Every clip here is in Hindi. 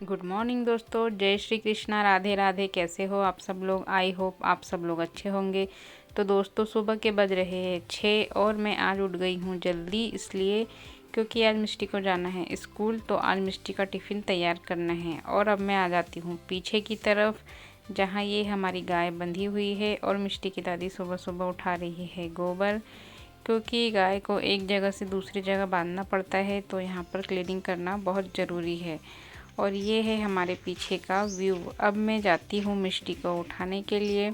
गुड मॉर्निंग दोस्तों, जय श्री कृष्णा, राधे राधे। कैसे हो आप सब लोग? आई होप आप सब लोग अच्छे होंगे। तो दोस्तों, सुबह के बज रहे हैं 6 और मैं आज उठ गई हूँ जल्दी, इसलिए क्योंकि आज मिष्टी को जाना है स्कूल। तो आज मिष्टी का टिफ़िन तैयार करना है। और अब मैं आ जाती हूँ पीछे की तरफ, जहाँ ये हमारी गाय बंधी हुई है और मिष्टी की दादी सुबह सुबह उठा रही है गोबर, क्योंकि गाय को एक जगह से दूसरी जगह बांधना पड़ता है, तो यहाँ पर क्लीनिंग करना बहुत ज़रूरी है। और ये है हमारे पीछे का व्यू। अब मैं जाती हूँ मिष्टी को उठाने के लिए,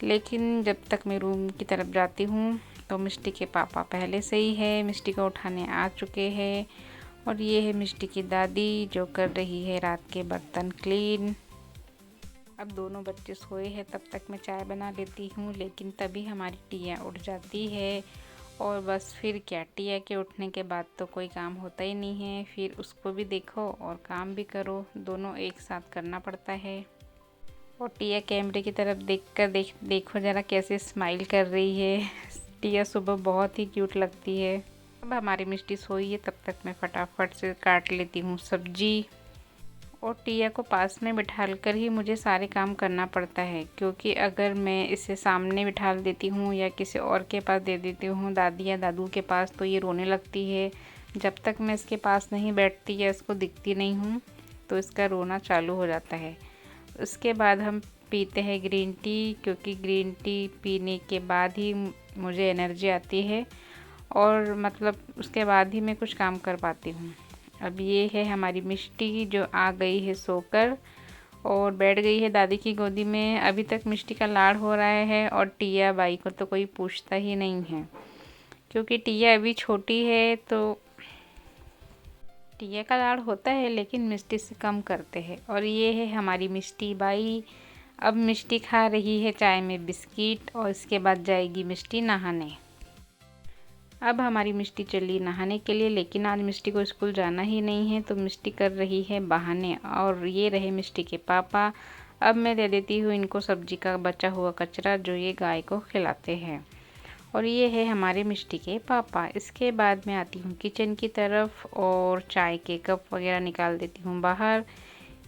लेकिन जब तक मैं रूम की तरफ जाती हूँ तो मिष्टी के पापा पहले से ही है मिष्टी को उठाने आ चुके हैं। और ये है मिष्टी की दादी जो कर रही है रात के बर्तन क्लीन। अब दोनों बच्चे सोए हैं, तब तक मैं चाय बना लेती हूँ, लेकिन तभी हमारी टिया उठ जाती है। और बस फिर क्या, टिया के उठने के बाद तो कोई काम होता ही नहीं है। फिर उसको भी देखो और काम भी करो, दोनों एक साथ करना पड़ता है। और टिया कैमरे की तरफ देखो ज़रा कैसे स्माइल कर रही है। टिया सुबह बहुत ही क्यूट लगती है। अब हमारी मिष्टी सोई है, तब तक मैं फटाफट से काट लेती हूँ सब्जी। और टिया को पास में बिठाल कर ही मुझे सारे काम करना पड़ता है, क्योंकि अगर मैं इसे सामने बिठाल देती हूँ या किसी और के पास दे देती हूँ, दादी या दादू के पास, तो ये रोने लगती है। जब तक मैं इसके पास नहीं बैठती या इसको दिखती नहीं हूँ तो इसका रोना चालू हो जाता है। उसके बाद हम पीते हैं ग्रीन टी, क्योंकि ग्रीन टी पीने के बाद ही मुझे एनर्जी आती है और मतलब उसके बाद ही मैं कुछ काम कर पाती हूँ। अब ये है हमारी मिष्टी जो आ गई है सोकर और बैठ गई है दादी की गोदी में। अभी तक मिष्टी का लाड़ हो रहा है और टिया बाई को तो कोई पूछता ही नहीं है, क्योंकि टिया अभी छोटी है तो टिया का लाड़ होता है, लेकिन मिष्टी से कम करते हैं। और ये है हमारी मिष्टी बाई। अब मिष्टी खा रही है चाय में बिस्किट और इसके बाद जाएगी मिष्टी नहाने। अब हमारी मिष्टी चली नहाने के लिए, लेकिन आज मिष्टी को स्कूल जाना ही नहीं है, तो मिष्टी कर रही है बहाने। और ये रहे मिष्टी के पापा। अब मैं दे देती हूँ इनको सब्जी का बचा हुआ कचरा जो ये गाय को खिलाते हैं। और ये है हमारे मिष्टी के पापा। इसके बाद मैं आती हूँ किचन की तरफ और चाय के कप वगैरह निकाल देती हूँ बाहर,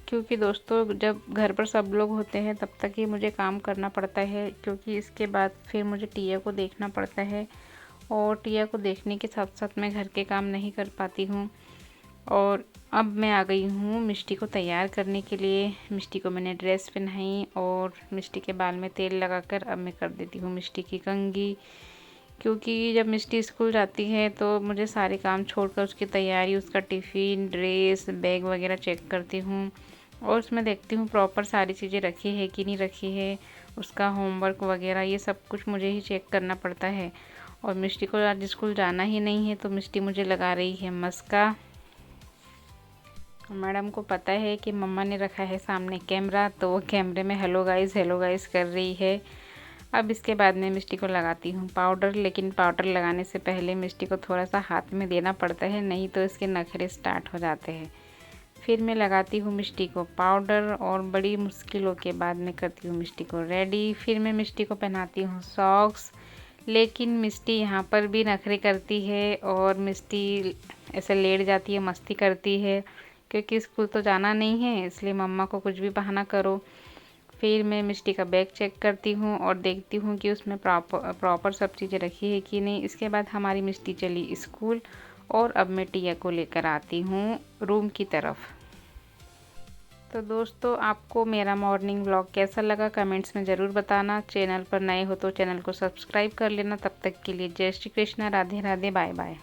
क्योंकि दोस्तों जब घर पर सब लोग होते हैं तब तक ही मुझे काम करना पड़ता है, क्योंकि इसके बाद फिर मुझे टिया को देखना पड़ता है। और टिया को देखने के साथ साथ मैं घर के काम नहीं कर पाती हूँ। और अब मैं आ गई हूँ मिष्टी को तैयार करने के लिए। मिष्टी को मैंने ड्रेस पहनाई और मिष्टी के बाल में तेल लगाकर अब मैं कर देती हूँ मिष्टी की कंघी, क्योंकि जब मिष्टी स्कूल जाती है तो मुझे सारे काम छोड़कर उसकी तैयारी, उसका टिफ़िन, ड्रेस, बैग वगैरह चेक करती हूँ और उसमें देखती हूँ प्रॉपर सारी चीज़ें रखी है कि नहीं रखी है। उसका होमवर्क वगैरह ये सब कुछ मुझे ही चेक करना पड़ता है। और मिष्टी को आज स्कूल जाना ही नहीं है, तो मिष्टी मुझे लगा रही है मस्का। मैडम को पता है कि मम्मा ने रखा है सामने कैमरा, तो वो कैमरे में हेलो गाइस कर रही है। अब इसके बाद में मिष्टी को लगाती हूँ पाउडर, लेकिन पाउडर लगाने से पहले मिष्टी को थोड़ा सा हाथ में देना पड़ता है, नहीं तो इसके नखरे स्टार्ट हो जाते हैं। फिर मैं लगाती हूँ मिष्टी को पाउडर और बड़ी मुश्किलों के बाद मैं करती हूँ मिष्टी को रेडी। फिर मैं मिष्टी को पहनाती हूँ सॉक्स, लेकिन मिष्टी यहाँ पर भी नखरे करती है और मिष्टी ऐसे लेट जाती है, मस्ती करती है, क्योंकि स्कूल तो जाना नहीं है, इसलिए मम्मा को कुछ भी बहाना करो। फिर मैं मिष्टी का बैग चेक करती हूँ और देखती हूँ कि उसमें प्रॉपर सब चीज़ें रखी है कि नहीं। इसके बाद हमारी मिष्टी चली स्कूल और अब मैं टिया को लेकर आती हूँ रूम की तरफ। तो दोस्तों, आपको मेरा मॉर्निंग व्लॉग कैसा लगा कमेंट्स में ज़रूर बताना। चैनल पर नए हो तो चैनल को सब्सक्राइब कर लेना। तब तक के लिए जय श्री कृष्णा, राधे राधे, बाय बाय।